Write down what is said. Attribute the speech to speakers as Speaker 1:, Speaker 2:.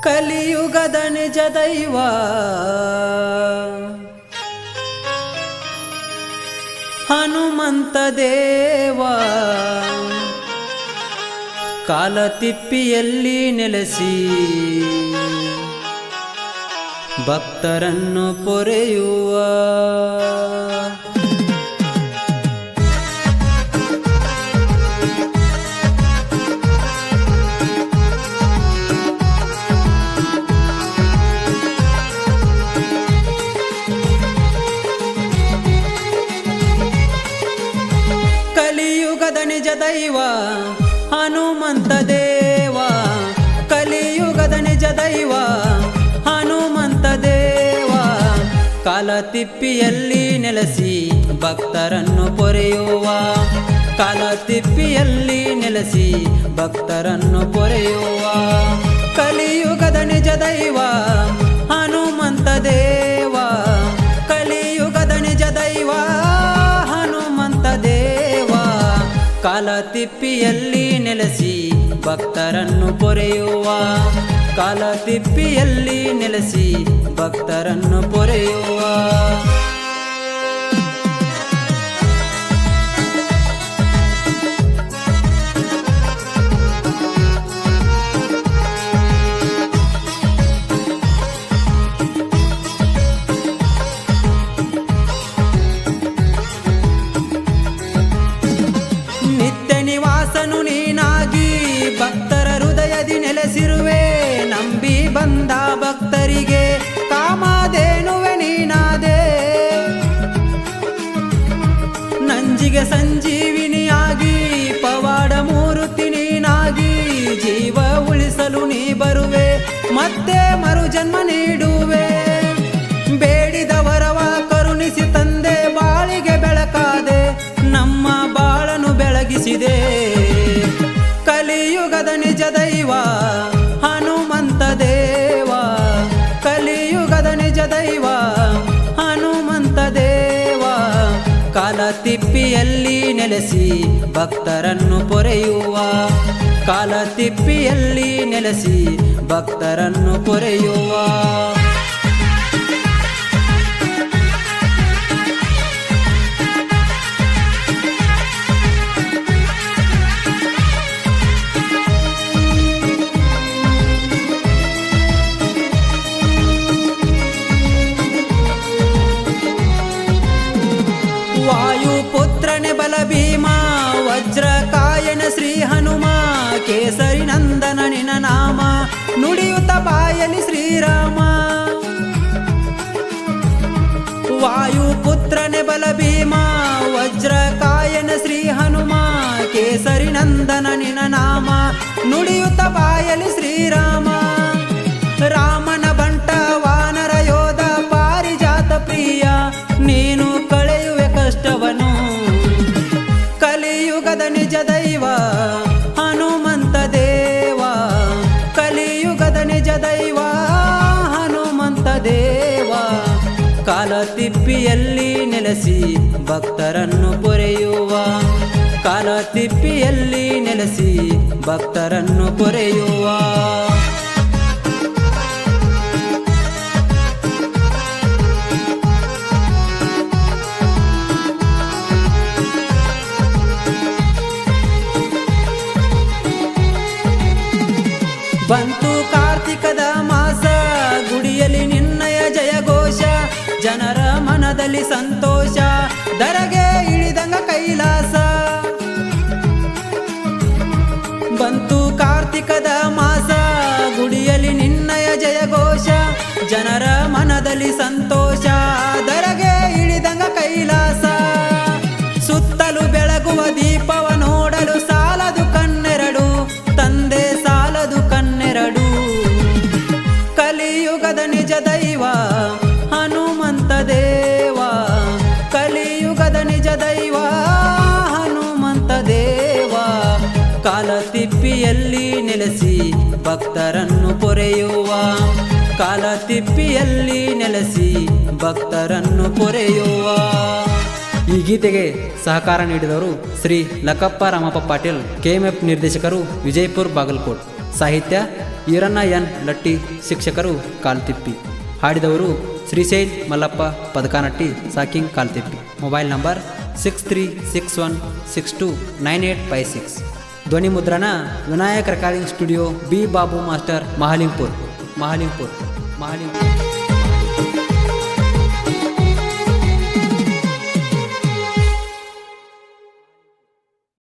Speaker 1: ಕಲಿಯುಗದ ನಿಜ ದೈವ ಹನುಮಂತ ದೇವ ಕಾಲತಿಪ್ಪಿಯಲ್ಲಿ ನೆಲೆಸಿ ಭಕ್ತರನ್ನು ಪೊರೆಯುವ ಕಲಿಯುಗದ ನಿಜ ದೈವ ಹನುಮಂತ ದೇವ ಕಲಿಯುಗದ ನಿಜ ದೈವ ಹನುಮಂತ ದೇವ ಕಾಲತಿಪ್ಪಿಯಲ್ಲಿ ನೆಲೆಸಿ ಭಕ್ತರನ್ನು ಪೊರೆಯುವ ಕಾಲತಿಪ್ಪಿಯಲ್ಲಿ ನೆಲೆಸಿ ಭಕ್ತರನ್ನು ಪೊರೆಯುವ ಕಲಿಯುಗದ ನಿಜ ದೈವ ಹನುಮಂತ ದೇವ ಕಲಿಯುಗದ ನಿಜ ದೈವ ಹನುಮಂತ ದೇವ ಕಾಲತಿಪ್ಪಿಯಲ್ಲಿ ನೆಲೆಸಿ ಭಕ್ತರನ್ನು ಪೊರೆಯುವ ಕಾಲತಿಪ್ಪಿಯಲ್ಲಿ ನೆಲೆಸಿ ಭಕ್ತರನ್ನು ಪೊರೆಯುವ ನಿತ್ಯ ನಿವಾಸನು ನೀನಾಗಿ ಭಕ್ತರ ಹೃದಯದಿ ನೆಲೆಸಿರುವೆ ನಂಬಿ ಬಂದ ಭಕ್ತರಿಗೆ ಕಾಮಧೇನುವೆ ನೀನಾದೆ ನಂಜಿಗೆ ಸಂಜೀವಿನಿಯಾಗಿ ಪವಾಡ ಮೂರ್ತಿ ನೀನಾಗಿ ಜೀವ ಉಳಿಸಲು ನೀ ಬರುವೆ ಮತ್ತೆ ಮರುಜನ್ಮ ನೀಡುವೆ ಬೇಡಿದವರವ ಕರುಣಿಸಿ ತಂದೆ ಬಾಳಿಗೆ ಬೆಳಕಾದೆ ನಮ್ಮ ಬಾಳನು ಬೆಳಗಿಸಿದೆ ಕಲಿಯುಗದ ನಿಜ ದೈವ ಹನುಮಂತ ದೇವ ಕಲಿಯುಗದ ನಿಜ ದೈವ ಹನುಮಂತ ದೇವ ಕಾಲತಿಪ್ಪಿಯಲ್ಲಿ ನೆಲೆಸಿ ಭಕ್ತರನ್ನು ಪೊರೆಯುವ ಕಾಲತಿಪ್ಪಿಯಲ್ಲಿ ನೆಲೆಸಿ ಭಕ್ತರನ್ನು ಪೊರೆಯುವ ವಾಯುಪುತ್ರನೆ ಬಲಭೀಮ ವಜ್ರಕಾಯನ ಶ್ರೀ ಹನುಮ ಕೇಸರಿ ನಂದನ ನಿನ ನಾಮ ನುಡಿಯುತ್ತ ಬಾಯಲಿ ಶ್ರೀರಾಮ ವಾಯುಪುತ್ರನೆ ಬಲಭೀಮ ವಜ್ರಕಾಯನ ಶ್ರೀ ಹನುಮ ಕೇಸರಿ ನಂದನ ನಿನ ನಾಮ ನುಡಿಯುತ್ತ ಬಾಯಲಿ ಶ್ರೀರಾಮ ರಾಮನ ಬಂಟ ವಾನರ ಯೋಧ ಪಾರಿಜಾತ ಪ್ರಿಯ ನೀನು ಕಳೆಯುವೆ ಕಷ್ಟವನು ಕಲಿಯುಗದ ನಿಜ ದೈವ ಹನುಮಂತ ದೇವ ಕಲಿಯುಗದ ನಿಜ ದೈವ ಹನುಮಂತ ದೇವ ಕಾಲತಿಪ್ಪಿಯಲ್ಲಿ ನೆಲೆಸಿ ಭಕ್ತರನ್ನು ಪೊರೆಯುವ ಕಾಲತಿಪ್ಪಿಯಲ್ಲಿ ನೆಲೆಸಿ ಭಕ್ತರನ್ನು ಪೊರೆಯುವ ಬಂತು ಕಾರ್ತಿಕದ ಮಾಸ ಗುಡಿಯಲ್ಲಿ ನಿನ್ನಯ ಜಯಘೋಷ ಜನರ ಮನದಲ್ಲಿ ಸಂತೋಷ ದರಗೆ ಇಳಿದಂಗ ಕೈಲಾಸ ಬಂತು ಕಾರ್ತಿಕದ ಮಾಸ ಗುಡಿಯಲ್ಲಿ ನಿನ್ನಯ ಜಯಘೋಷ ಜನರ ಮನದಲ್ಲಿ ಸಂತೋಷ ದರಗೆ ಇಳಿದಂಗ ಕೈಲಾಸ ಸುತ್ತಲೂ ಬೆಳಗುವ ದೀಪವ ನೋಡಲು ಸಾಲದು ಕಣ್ಣೆರಡು ತಂದೆ ಸಾಲದು ಕಣ್ಣೆರಡು ಕಲಿಯುಗದ ನಿಜ ದೈವ ಹನುಮಂತ ದೇವ ಕಲಿಯುಗದ ನಿಜ ದೈವ ಹನುಮಂತ ದೇವ ಕಾಲತಿಪ್ಪಿಯಲ್ಲಿ ನೆಲೆಸಿ ಭಕ್ತರನ್ನು ಪೊರೆಯುವ ಕಾಲತಿಪ್ಪಿಯಲ್ಲಿ ನೆಲೆಸಿ ಭಕ್ತರನ್ನು ಪೊರೆಯುವ ಈ ಗೀತೆಗೆ ಸಹಕಾರ ನೀಡಿದವರು ಶ್ರೀ ಲಕ್ಕಪ್ಪ ರಾಮಪ್ಪ ಪಾಟೀಲ್, KMF ನಿರ್ದೇಶಕರು, ವಿಜಯಪುರ ಬಾಗಲಕೋಟ್. ಸಾಹಿತ್ಯ ಈರಣ್ಣ ಎನ್ ಲಟ್ಟಿ, ಶಿಕ್ಷಕರು ಕಾಲ್ತಿಪ್ಪಿ. ಹಾಡಿದವರು ಶ್ರೀಶೈಲ್ ಮಲ್ಲಪ್ಪ ಪದಕಾನಟ್ಟಿ, ಸಾಕಿಂಗ್ ಕಾಲ್ತಿಪ್ಪಿ. Mobile number 6361629856. ಧ್ವನಿ ಮುದ್ರಣ Vinayak recording studio, B Babu master, Mahalingpur.